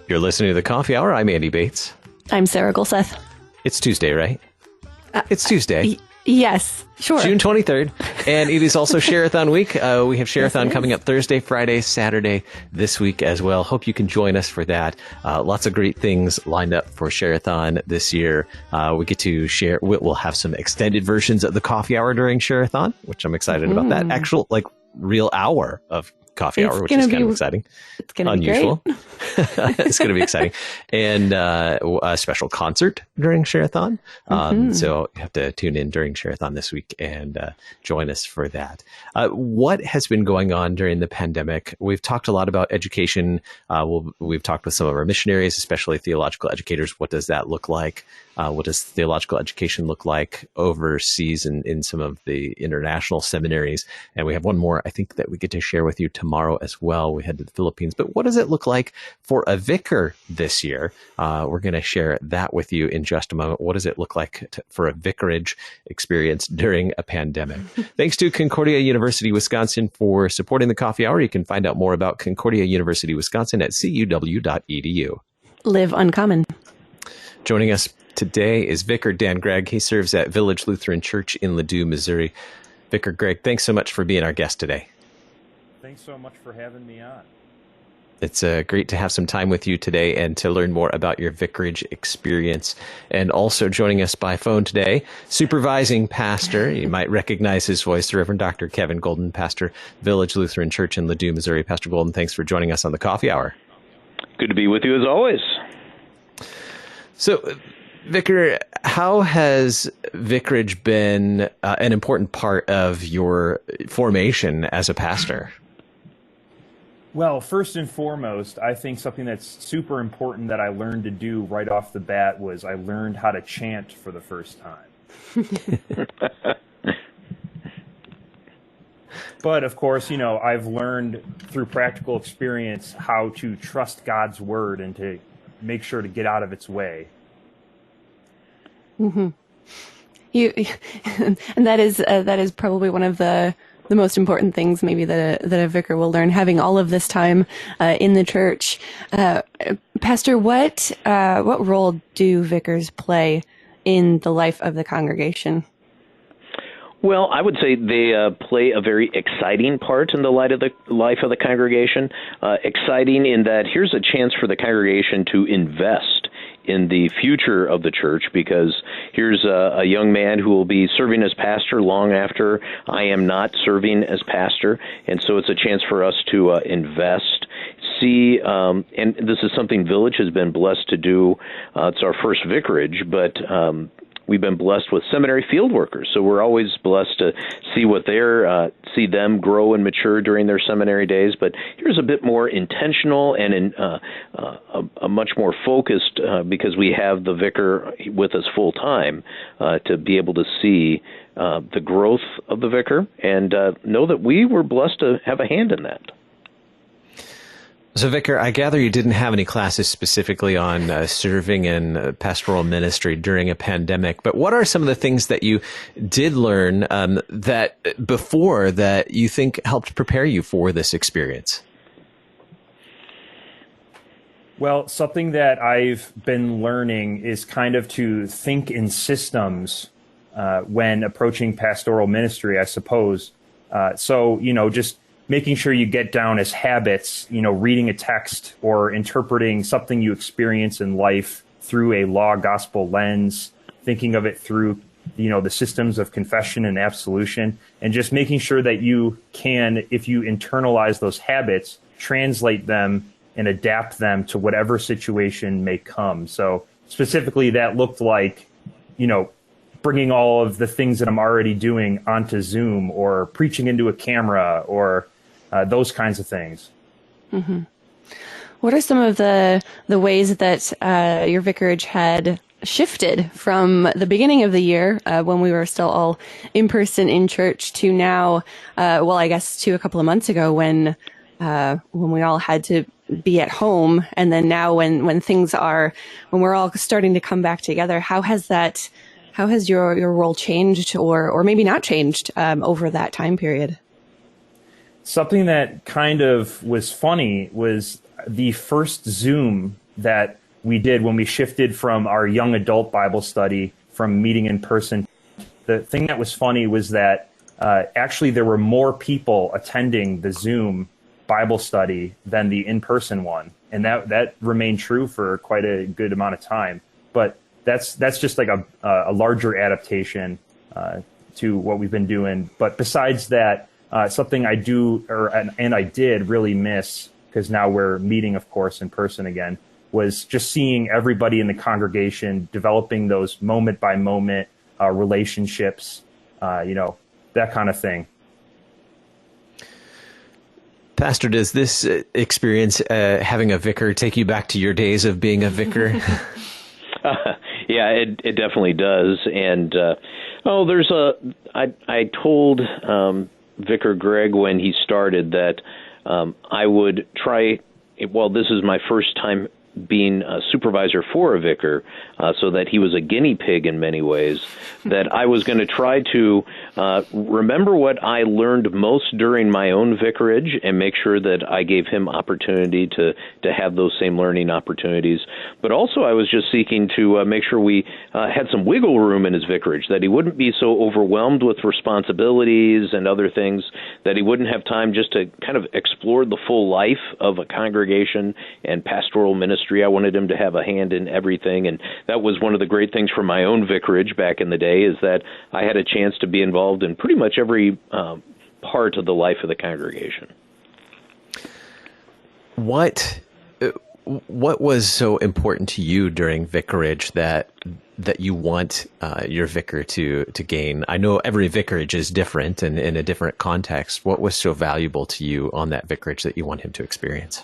You're listening to The Coffee Hour. I'm Andy Bates. I'm Sarah Gulseth. It's Tuesday, right? It's Tuesday. Yes, sure. June 23rd. And it is also Share-a-thon week. We have Share-a-thon coming up Thursday, Friday, Saturday this week as well. Hope you can join us for that. Lots of great things lined up for Share-a-thon this year. We get to share. We'll have some extended versions of the coffee hour during Share-a-thon, which I'm excited about that. Actual, real hour of coffee hour, which is kind of exciting. It's going to be unusual. Great. It's going to be exciting. And a special concert during Share-a-thon. So you have to tune in during Share-a-thon this week and join us for that. What has been going on during the pandemic? We've talked a lot about education. We've talked with some of our missionaries, especially theological educators. What does that look like? What does theological education look like overseas in some of the international seminaries? And we have one more, I think, that we get to share with you tomorrow as well. We head to the Philippines. But what does it look like for a vicar this year? We're going to share that with you in just a moment. What does it look like for a vicarage experience during a pandemic? Thanks to Concordia University, Wisconsin for supporting the coffee hour. You can find out more about Concordia University, Wisconsin at cuw.edu. Live uncommon. Joining us today is Vicar Dan Gregg. He serves at Village Lutheran Church in Ladue, Missouri. Vicar Gregg, thanks so much for being our guest today. Thanks so much for having me on. It's great to have some time with you today and to learn more about your vicarage experience. And also joining us by phone today, supervising pastor, you might recognize his voice, the Reverend Dr. Kevin Golden, pastor, Village Lutheran Church in Ladue, Missouri. Pastor Golden, thanks for joining us on the Coffee Hour. Good to be with you as always. So, Vicar, how has vicarage been an important part of your formation as a pastor? Well, first and foremost, I think something that's super important that I learned to do right off the bat was I learned how to chant for the first time. But of course, I've learned through practical experience how to trust God's word and to make sure to get out of its way. Mm-hmm. And that is probably one of the most important things maybe that a vicar will learn, having all of this time in the church. Pastor, what role do vicars play in the life of the congregation? Well, I would say they play a very exciting part in the life of the congregation. Exciting in that here's a chance for the congregation to invest in the future of the church, because here's a young man who will be serving as pastor long after I am not serving as pastor, and so it's a chance for us to invest, see, and this is something Village has been blessed to do. It's our first vicarage, but we've been blessed with seminary field workers, so we're always blessed to see see them grow and mature during their seminary days. But here's a bit more intentional and a much more focused, because we have the vicar with us full time, to be able to see the growth of the vicar and know that we were blessed to have a hand in that. So, Vicar, I gather you didn't have any classes specifically on serving in pastoral ministry during a pandemic, but what are some of the things that you did learn that you think helped prepare you for this experience? Well, something that I've been learning is kind of to think in systems when approaching pastoral ministry, I suppose. So, just making sure you get down as habits, reading a text or interpreting something you experience in life through a law gospel lens, thinking of it through, the systems of confession and absolution, and just making sure that you can, if you internalize those habits, translate them and adapt them to whatever situation may come. So specifically that looked like, bringing all of the things that I'm already doing onto Zoom or preaching into a camera or those kinds of things. Mm-hmm. What are some of the ways that your vicarage had shifted from the beginning of the year when we were still all in person in church to now, I guess to a couple of months ago when when we all had to be at home, and then now when we're all starting to come back together, how has your role changed, or maybe not changed over that time period? Something that kind of was funny was the first Zoom that we did when we shifted from our young adult Bible study from meeting in person. The thing that was funny was that actually there were more people attending the Zoom Bible study than the in-person one. And that remained true for quite a good amount of time. But that's just like a larger adaptation to what we've been doing. But besides that, something I do and I did really miss, because now we're meeting, of course, in person again, was just seeing everybody in the congregation developing those moment by moment relationships, that kind of thing. Pastor, does this experience having a vicar take you back to your days of being a vicar? Yeah, it definitely does. And I told Vicar Greg when he started that I would try. Well, this is my first time being a supervisor for a vicar, so that he was a guinea pig in many ways, that I was going to try to remember what I learned most during my own vicarage and make sure that I gave him opportunity to have those same learning opportunities. But also I was just seeking to make sure we had some wiggle room in his vicarage, that he wouldn't be so overwhelmed with responsibilities and other things, that he wouldn't have time just to kind of explore the full life of a congregation and pastoral ministry. I wanted him to have a hand in everything, and that was one of the great things from my own vicarage back in the day, is that I had a chance to be involved in pretty much every part of the life of the congregation. What was so important to you during vicarage that you want your vicar to gain? I know every vicarage is different and in a different context. What was so valuable to you on that vicarage that you want him to experience?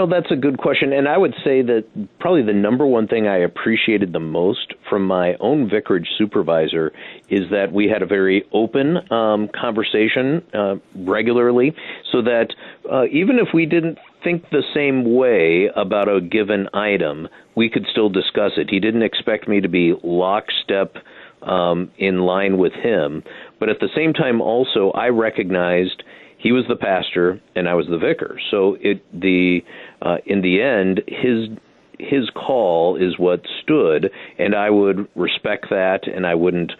That's a good question. And I would say that probably the number one thing I appreciated the most from my own vicarage supervisor is that we had a very open conversation regularly, so that even if we didn't think the same way about a given item, we could still discuss it. He didn't expect me to be lockstep in line with him. But at the same time, also, I recognized he was the pastor and I was the vicar. So in the end, his call is what stood, and I would respect that, and I wouldn't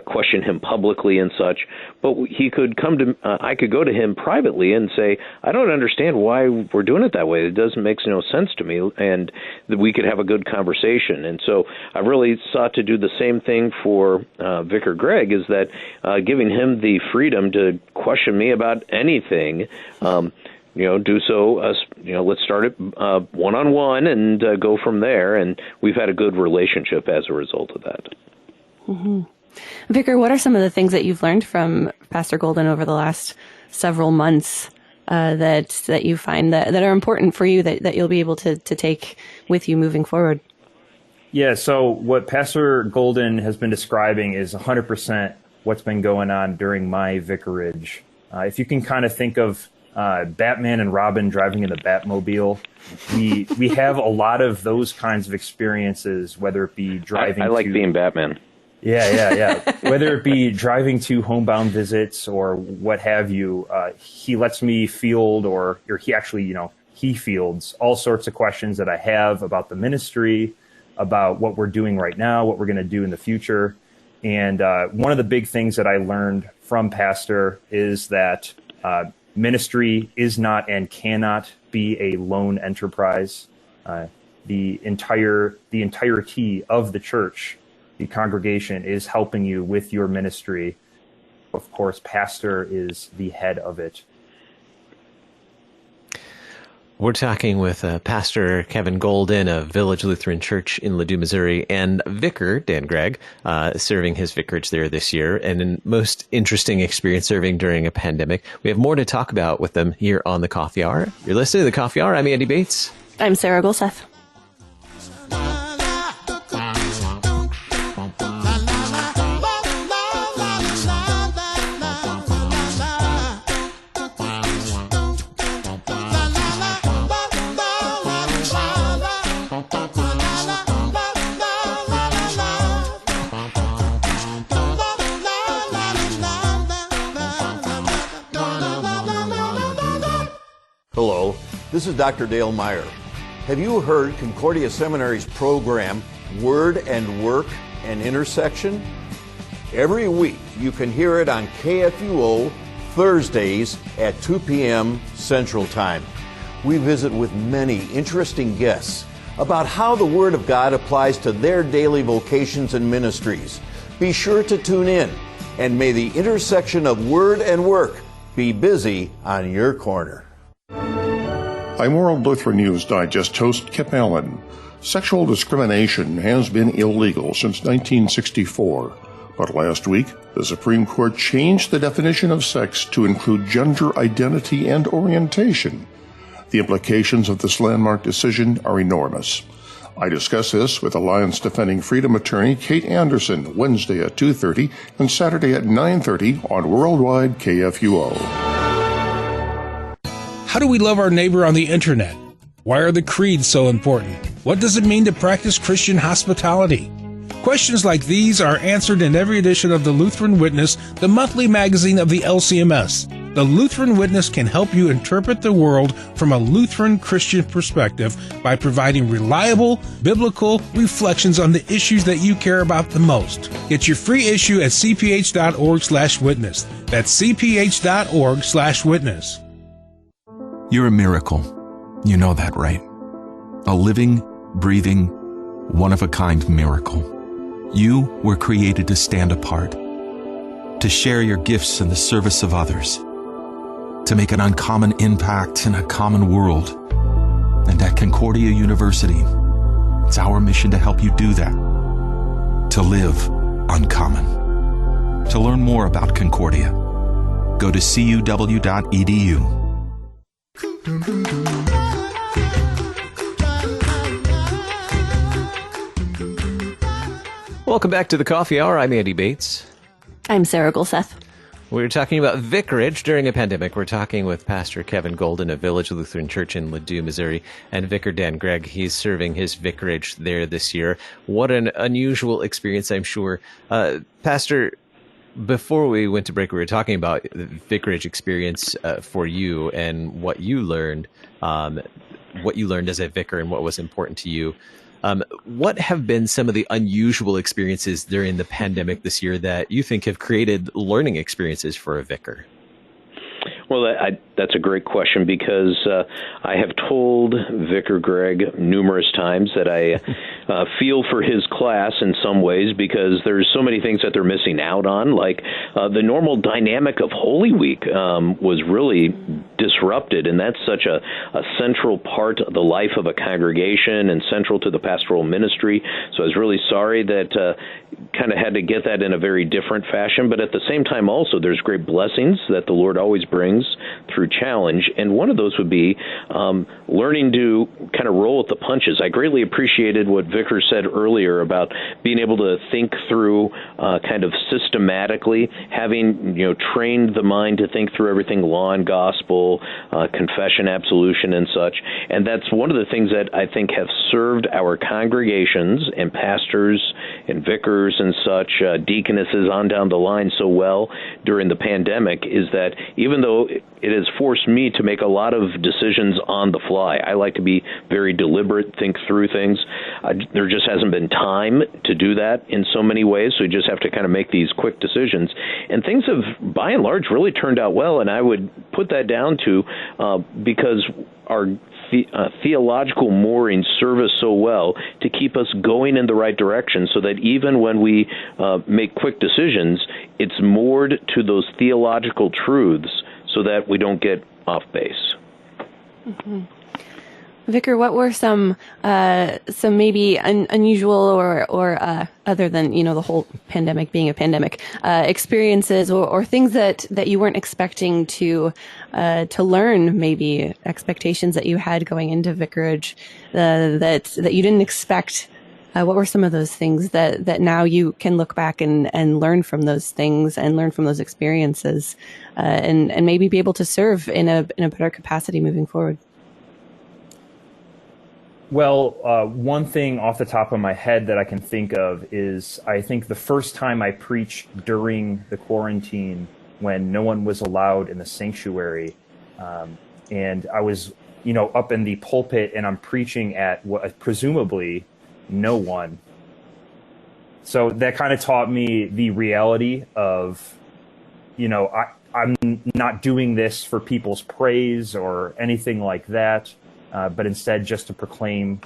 question him publicly and such. But he could I could go to him privately and say, I don't understand why we're doing it that way. It doesn't make no sense to me, and that we could have a good conversation. And so I really sought to do the same thing for Vicar Greg, is that giving him the freedom to question me about anything. Do so. Let's start it one-on-one and go from there. And we've had a good relationship as a result of that. Mm-hmm. Vicar, what are some of the things that you've learned from Pastor Golden over the last several months that you find that are important for you that you'll be able to take with you moving forward? Yeah, so what Pastor Golden has been describing is 100% what's been going on during my vicarage. If you can kind of think of Batman and Robin driving in the Batmobile, we have a lot of those kinds of experiences, whether it be driving I like being Batman. Yeah. Whether it be driving to homebound visits or what have you, he lets me field or he actually, he fields all sorts of questions that I have about the ministry, about what we're doing right now, what we're going to do in the future. And one of the big things that I learned from Pastor is that ministry is not and cannot be a lone enterprise. The entirety of the church, the congregation, is helping you with your ministry. Of course, pastor is the head of it. We're talking with Pastor Kevin Golden of Village Lutheran Church in Ladue, Missouri, and Vicar Dan Gregg, serving his vicarage there this year, and a most interesting experience serving during a pandemic. We have more to talk about with them here on the Coffee Hour. You're listening to the Coffee Hour. I'm Andy Bates. I'm Sarah Golseth. Hello, this is Dr. Dale Meyer. Have you heard Concordia Seminary's program, Word and Work and Intersection? Every week you can hear it on KFUO Thursdays at 2 p.m. Central Time. We visit with many interesting guests about how the Word of God applies to their daily vocations and ministries. Be sure to tune in, and may the intersection of Word and Work be busy on your corner. I'm World Lutheran News Digest host Kip Allen. Sexual discrimination has been illegal since 1964. But last week, the Supreme Court changed the definition of sex to include gender identity and orientation. The implications of this landmark decision are enormous. I discuss this with Alliance Defending Freedom attorney Kate Anderson Wednesday at 2:30 and Saturday at 9:30 on Worldwide KFUO. How do we love our neighbor on the internet? Why are the creeds so important? What does it mean to practice Christian hospitality? Questions like these are answered in every edition of the Lutheran Witness, the monthly magazine of the LCMS. The Lutheran Witness can help you interpret the world from a Lutheran Christian perspective by providing reliable, biblical reflections on the issues that you care about the most. Get your free issue at cph.org/witness. That's cph.org/witness. You're a miracle. You know that, right? A living, breathing, one-of-a-kind miracle. You were created to stand apart, to share your gifts in the service of others, to make an uncommon impact in a common world. And at Concordia University, it's our mission to help you do that, to live uncommon. To learn more about Concordia, go to cuw.edu. Welcome back to the Coffee Hour. I'm Andy Bates. I'm Sarah Gulseth. We're talking about vicarage during a pandemic. We're talking with Pastor Kevin Golden of Village Lutheran Church in Ladue, Missouri, and Vicar Dan Gregg. He's serving his vicarage there this year. What an unusual experience, I'm sure. Pastor, before we went to break, we were talking about the vicarage experience for you and what you learned as a vicar and what was important to you. What have been some of the unusual experiences during the pandemic this year that you think have created learning experiences for a vicar? Well, that's a great question because I have told Vicar Gregg numerous times that I feel for his class in some ways because there's so many things that they're missing out on, like the normal dynamic of Holy Week was really disrupted, and that's such a central part of the life of a congregation and central to the pastoral ministry. So I was really sorry that kind of had to get that in a very different fashion, but at the same time also there's great blessings that the Lord always brings through challenge, and one of those would be learning to kind of roll with the punches. I greatly appreciated what Vicar said earlier about being able to think through kind of systematically, having trained the mind to think through everything, law and gospel, confession, absolution, and such. And that's one of the things that I think have served our congregations and pastors and vicars and such, deaconesses on down the line so well during the pandemic, is that even though it has forced me to make a lot of decisions on the fly, I like to be very deliberate, think through things. There just hasn't been time to do that in so many ways, so you just have to kind of make these quick decisions. And things have, by and large, really turned out well, and I would put that down to because our theological moorings serve us so well to keep us going in the right direction, so that even when we make quick decisions, it's moored to those theological truths so that we don't get off base. Mm-hmm. Vicar, what were some maybe unusual or other than the whole pandemic being a pandemic experiences or things that you weren't expecting to learn, maybe expectations that you had going into vicarage that you didn't expect? What were some of those things that now you can look back and learn from those things and learn from those experiences and maybe be able to serve in a better capacity moving forward? Well, one thing off the top of my head that I can think of is I think the first time I preached during the quarantine when no one was allowed in the sanctuary, and I was, up in the pulpit, and I'm preaching at what presumably no one. So that kind of taught me the reality of, I'm not doing this for people's praise or anything like that, but instead just to proclaim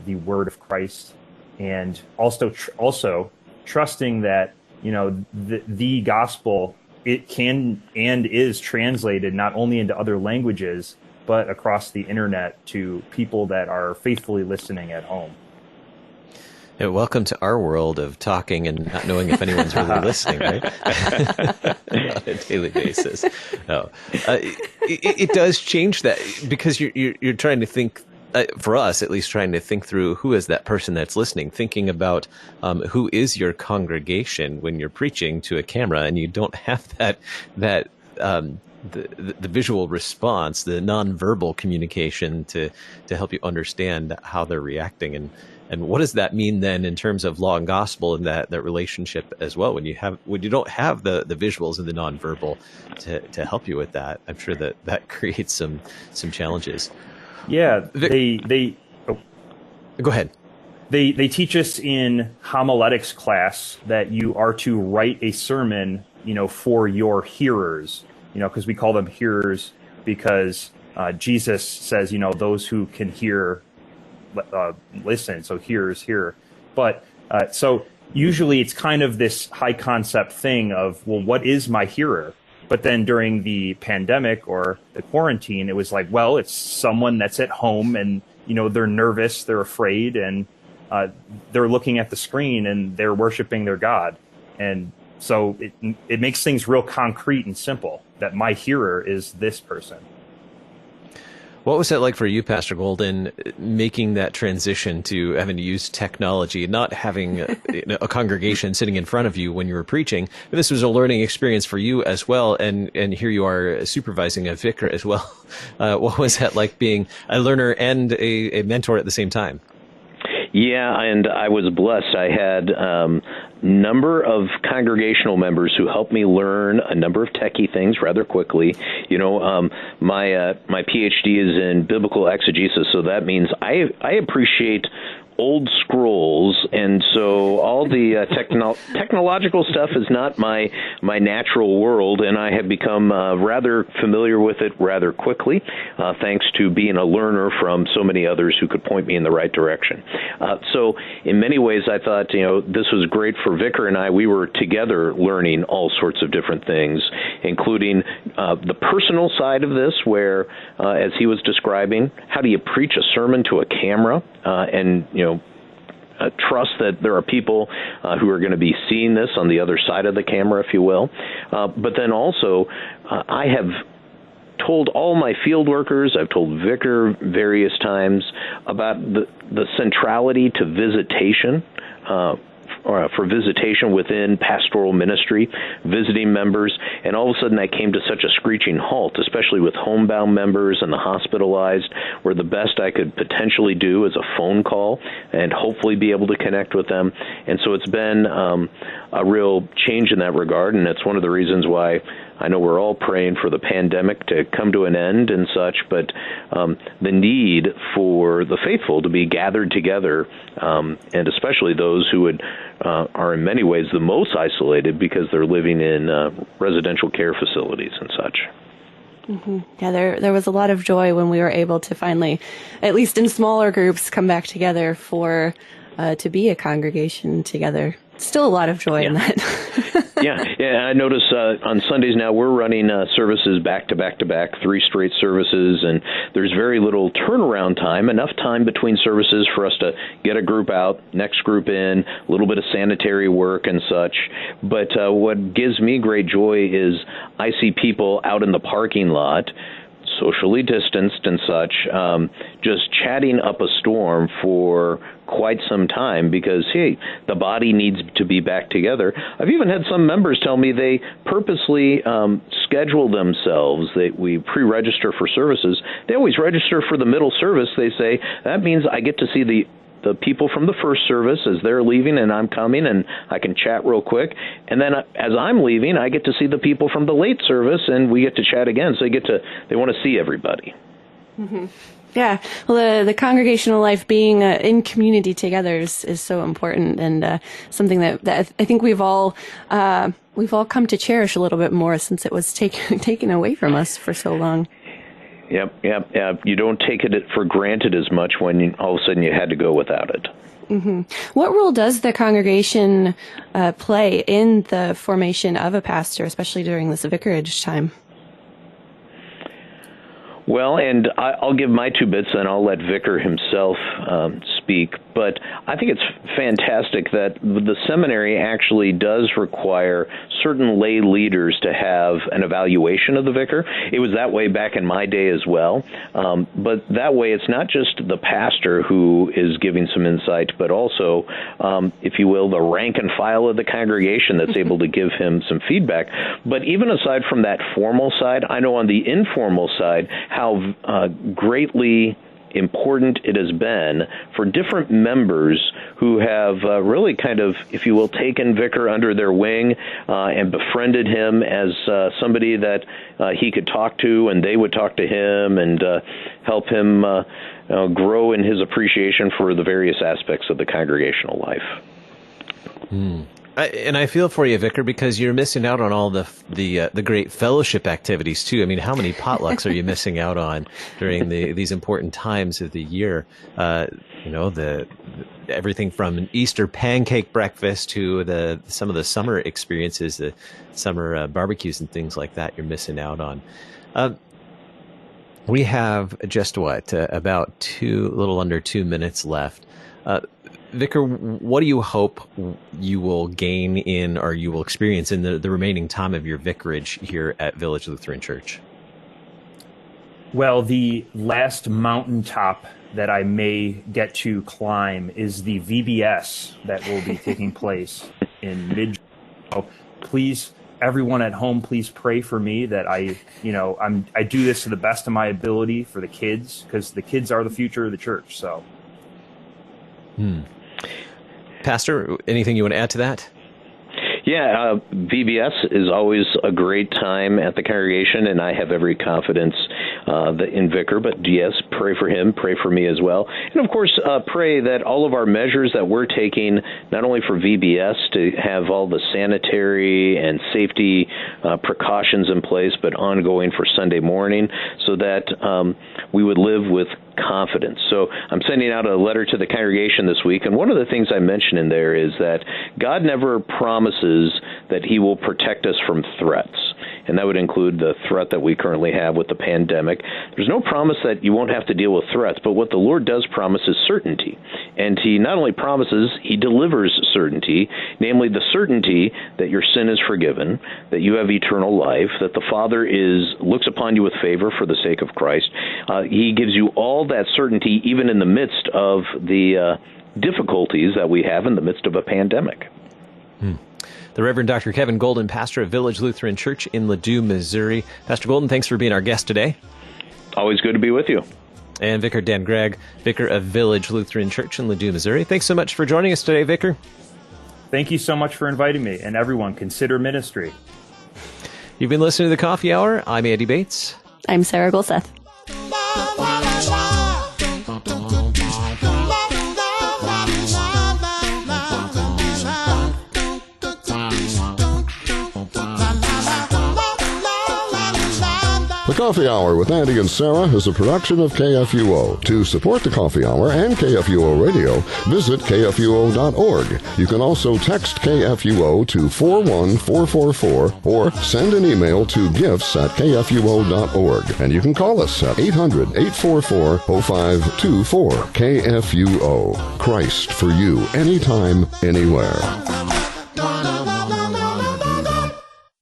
the word of Christ, and also trusting that, the gospel, it can and is translated not only into other languages, but across the internet to people that are faithfully listening at home. Yeah, welcome to our world of talking and not knowing if anyone's really listening, right? On a daily basis. No, it does change that, because you're trying to think, for us at least, trying to think through who is that person that's listening, thinking about who is your congregation when you're preaching to a camera, and you don't have that the visual response, the nonverbal communication to help you understand how they're reacting, and what does that mean then in terms of law and gospel and that relationship as well, when you don't have the visuals and the nonverbal to help you with that? I'm sure that creates some challenges. Yeah, they go ahead. They teach us in homiletics class that you are to write a sermon, for your hearers, because we call them hearers because Jesus says, those who can hear, listen. So hearers hear. But so usually it's kind of this high concept thing of, well, what is my hearer? But then during the pandemic or the quarantine, it was like, well, it's someone that's at home and, they're nervous, they're afraid, and they're looking at the screen and they're worshiping their God. And so it makes things real concrete and simple, that my hearer is this person. What was that like for you, Pastor Golden, making that transition to having to use technology, not having a congregation sitting in front of you when you were preaching? This was a learning experience for you as well, and here you are supervising a vicar as well. What was that like, being a learner and a mentor at the same time? Yeah, and I was blessed. I had number of congregational members who helped me learn a number of techie things rather quickly. My PhD is in biblical exegesis, so that means I appreciate old scrolls, and so all the technological stuff is not my natural world, and I have become rather familiar with it rather quickly, thanks to being a learner from so many others who could point me in the right direction. So in many ways, I thought, this was great for Vicar and I. We were together learning all sorts of different things, including the personal side of this, where, as he was describing, how do you preach a sermon to a camera, and, trust that there are people who are going to be seeing this on the other side of the camera, if you will. But then also, I have told all my field workers, I've told Vicar various times about the centrality to visitation, for visitation within pastoral ministry, visiting members, and all of a sudden I came to such a screeching halt, especially with homebound members and the hospitalized, where the best I could potentially do is a phone call and hopefully be able to connect with them. And so it's been a real change in that regard, and it's one of the reasons why I know we're all praying for the pandemic to come to an end and such, but the need for the faithful to be gathered together, and especially those who are in many ways the most isolated because they're living in residential care facilities and such. Mm-hmm. Yeah, there was a lot of joy when we were able to finally, at least in smaller groups, come back together for to be a congregation together. Still a lot of joy in that. Yeah. I notice on Sundays now we're running services back to back to back, 3 straight services, and there's very little turnaround time, enough time between services for us to get a group out, next group in, a little bit of sanitary work and such. But what gives me great joy is I see people out in the parking lot, socially distanced and such, just chatting up a storm for quite some time because, hey, the body needs to be back together. I've even had some members tell me they purposely schedule themselves. We pre-register for services. They always register for the middle service. They say, that means I get to see the the people from the first service as they're leaving and I'm coming, and I can chat real quick. And then as I'm leaving, I get to see the people from the late service, and we get to chat again. So they want to see everybody. Mm-hmm. Yeah, well, the congregational life, being in community together, is so important, and something that I think we've all come to cherish a little bit more since it was taken away from us for so long. Yep. You don't take it for granted as much when all of a sudden you had to go without it. Mm-hmm. What role does the congregation play in the formation of a pastor, especially during this vicarage time? Well, and I'll give my 2 bits, and I'll let Vicar himself speak. But I think it's fantastic that the seminary actually does require certain lay leaders to have an evaluation of the vicar. It was that way back in my day as well. But that way, it's not just the pastor who is giving some insight, but also, if you will, the rank and file of the congregation that's able to give him some feedback. But even aside from that formal side, I know on the informal side, how greatly important it has been for different members who have really kind of, if you will, taken Vicar under their wing and befriended him as somebody that he could talk to, and they would talk to him and help him grow in his appreciation for the various aspects of the congregational life. And I feel for you, Vicar, because you're missing out on all the great fellowship activities too. I mean, how many potlucks are you missing out on during these important times of the year? Everything from an Easter pancake breakfast to some of the summer experiences, the summer barbecues and things like that. You're missing out on. We have just about a little under 2 minutes left. Vicar, what do you hope you will gain in, or you will experience in the remaining time of your vicarage here at Village Lutheran Church? Well, the last mountaintop that I may get to climb is the VBS that will be taking place in mid. So please, everyone at home, please pray for me that I do this to the best of my ability for the kids, because the kids are the future of the church. So. Pastor, anything you want to add to that? Yeah, VBS is always a great time at the congregation, and I have every confidence in Vicar. But yes, pray for him, pray for me as well. And of course, pray that all of our measures that we're taking, not only for VBS to have all the sanitary and safety precautions in place, but ongoing for Sunday morning, so that we would live with confidence. So I'm sending out a letter to the congregation this week, and one of the things I mentioned in there is that God never promises that he will protect us from threats. And that would include the threat that we currently have with the pandemic. There's no promise that you won't have to deal with threats, but what the Lord does promise is certainty. And he not only promises, he delivers certainty, namely the certainty that your sin is forgiven, that you have eternal life, that the Father looks upon you with favor for the sake of Christ. He gives you all that certainty even in the midst of the difficulties that we have in the midst of a pandemic. The Reverend Dr. Kevin Golden, pastor of Village Lutheran Church in Ladue, Missouri. Pastor Golden, thanks for being our guest today. Always good to be with you. And Vicar Dan Gregg, Vicar of Village Lutheran Church in Ladue, Missouri. Thanks so much for joining us today, Vicar. Thank you so much for inviting me. And everyone, consider ministry. You've been listening to The Coffee Hour. I'm Andy Bates. I'm Sarah Golseth. The Coffee Hour with Andy and Sarah is a production of KFUO. To support the Coffee Hour and KFUO Radio, visit KFUO.org. You can also text KFUO to 41444 or send an email to gifts@KFUO.org. And you can call us at 800-844-0524. KFUO. Christ for you, anytime, anywhere.